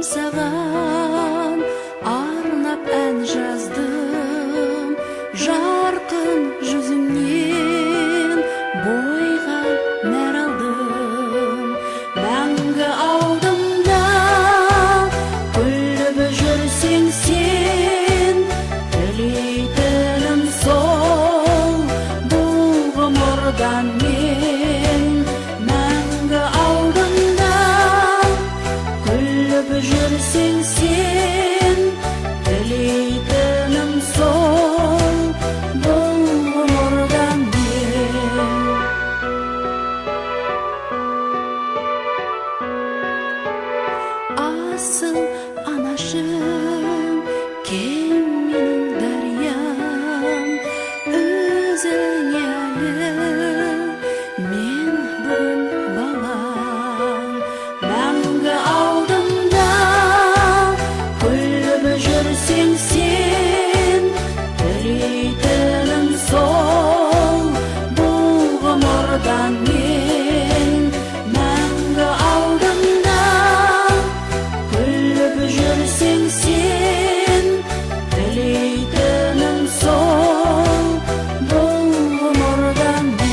саған арнап ән жаздым, жарқын жүзіңнен бойға нәр алдым. Мәңгі алдымда күліп жүрсең сен, тілейтінім сол бұл ғұмырдан мен. Мәңгі алдымда күліп жүрсең сен, тілейтінім сол бұл ғұмырдан мен. Асыл анашым, кем менің дариям, өзіңе әлі мен бүгін балам. Мәңгі алдымда күліп жүрсең сен, тілейтінім сол бұл ғұмырдан мен. Мәңгі алдымда күліп жүрсең сен, тілейтінім сол бұл ғұмырдан мен.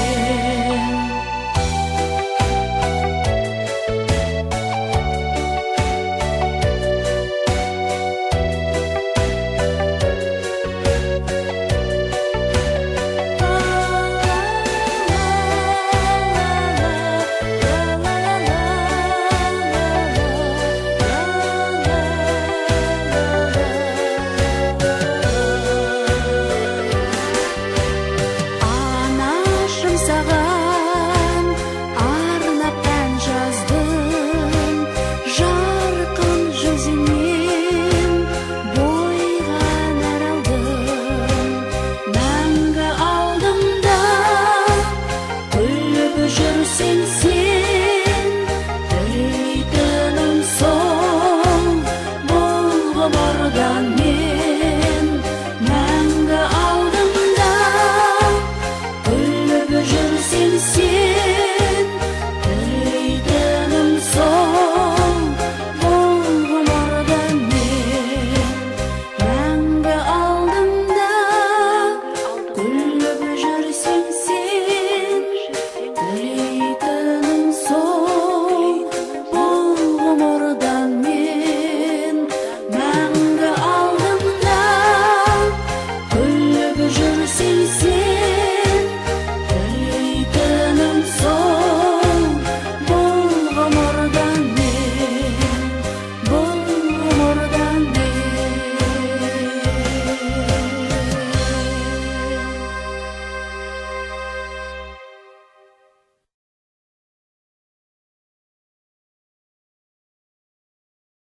Анашым, саған арнап ән жаздым, жарқын жүзіңнен бойға нәр алдым. Мәңгі алдымда күліп жүрсең сен,